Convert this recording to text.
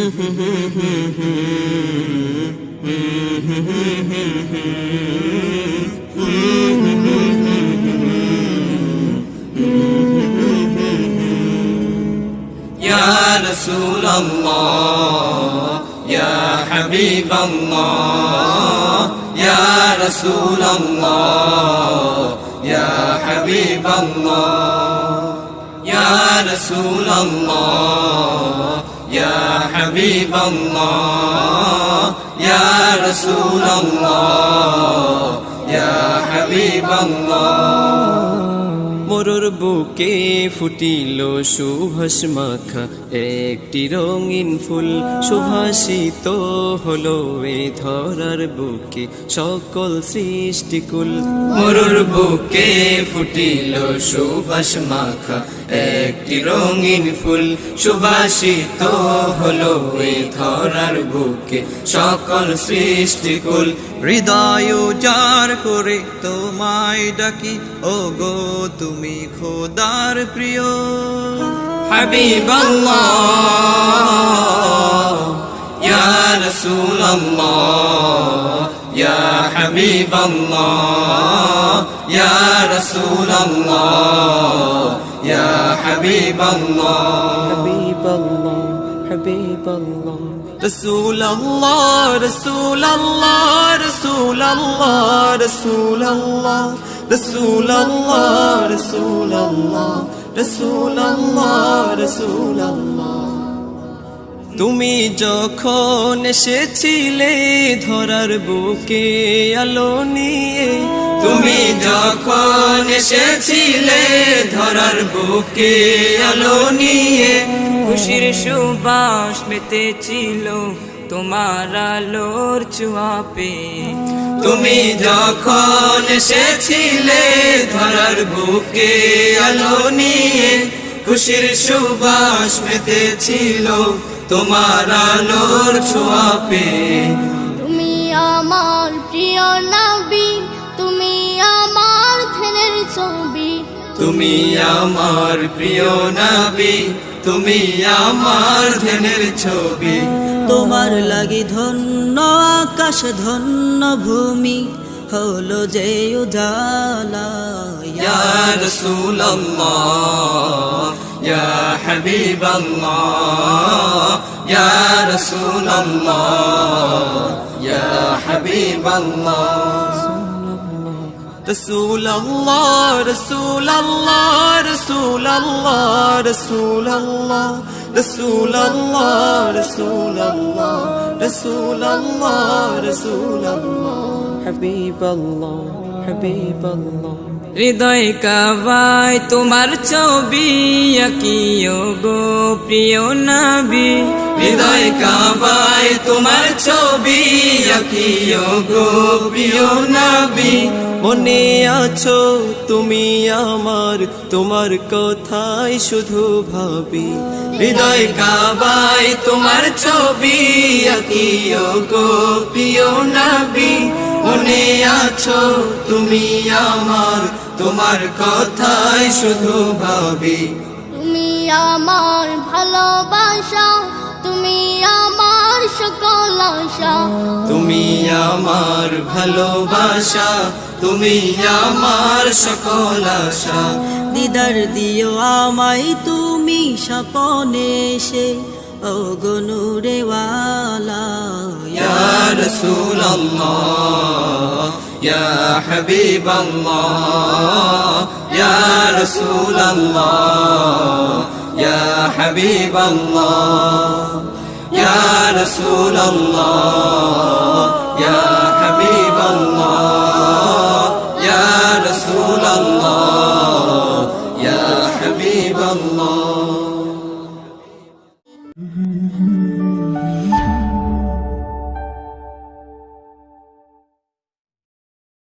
Ya Rasulallah, Ya Habiballah, Ya Rasulallah, Ya Habiballah, Ya Rasulallah, Ya Habiballah, Ya Rasulallah, Ya Habiballah. মোর বুকে ফুটিল সুভাষ মাখা একটি রঙিন ফুল, সুভাষিত হলো এ ধরার বুকে সকল সৃষ্টিকুল। মোর বুকে ফুটিল সুভাষ মাখা একটি রঙিন ফুল, সুভাষিত হলো এ ধরার বুকে সকল সৃষ্টিকুল। হৃদয় উজাড় করে তোমায় ডাকি, ও গো তুমি খোদার প্রিয় হাবিবাল্লাহ, ইয়া রাসূলুল্লাহ, ইয়া হাবিবাল্লাহ, ইয়া রাসূলুল্লাহ, ইয়া হাবিবাল্লাহ, হাবিবাল্লাহ, হাবিবাল্লাহ। Rasulallah, Rasulallah, Rasulallah, Rasulallah, Rasulallah, Rasulallah, Rasulallah, Rasulallah। তুমি যখন এসেছিলে ধরার বুকে আলো নিয়ে, তুমি যখন এসেছিলে ধরার বুকে আলো নিয়ে, খুশির সুবাস মেতেছিল তোমার আলোর ছোঁয়া পেয়ে। তুমি যখন এসেছিলে ধরার বুকে আলো নিয়ে, খুশির সুবাস মেতেছিল তোমার আলোর ছোঁয়া পেয়ে। তুমি আমার প্রিয় নবী, তুমি আমার ধ্যানের ছবি, তুমি আমার প্রিয় নবী, তুমি আমার ধ্যানের ছবি। তোমার লাগি ধন্য আকাশ ধন্য ভূমি হলো যে উজালা। ইয়া রাসূলুল্লাহ, ইয়া হাবিবাল্লাহ, ইয়া রাসূলুল্লাহ, ইয়া হাবিবাল্লাহ। Rasulallah, Rasulallah, Rasulallah, Rasulallah, Rasulallah, Rasulallah, Rasulallah, Rasulallah, Habiballah, Habiballah। হৃদয় কাবায় তোমার ছবি আঁকিও গো প্রিয় নবী, হৃদয় কাবায় তোমার ছবি আঁকিও গো প্রিয় নবী। মনে আছো তুমি আমার, তোমার কথাই শুধু ভাবি, হৃদয় কাবায় তোমার ছবি আঁকিও গো প্রিয় নবী। মনে আছো তুমি আমার, তোমার কথাই শুধু ভাবি। তুমি আমার ভালোবাসা, তুমি আমার সকল আশা, তুমি আমার ভালোবাসা, তুমি আমার সকল আশা। দিদার দিও আমায় তুমি স্বপনে এসে, ও গো নূরে ওয়ালা। ইয়া রাসূলুল্লাহ, ইয়া হাবিবাল্লাহ, ইয়া রাসূলুল্লাহ, ইয়া হাবিবাল্লাহ, ইয়া রাসূলুল্লাহ, ইয়া হাবিবাল্লাহ,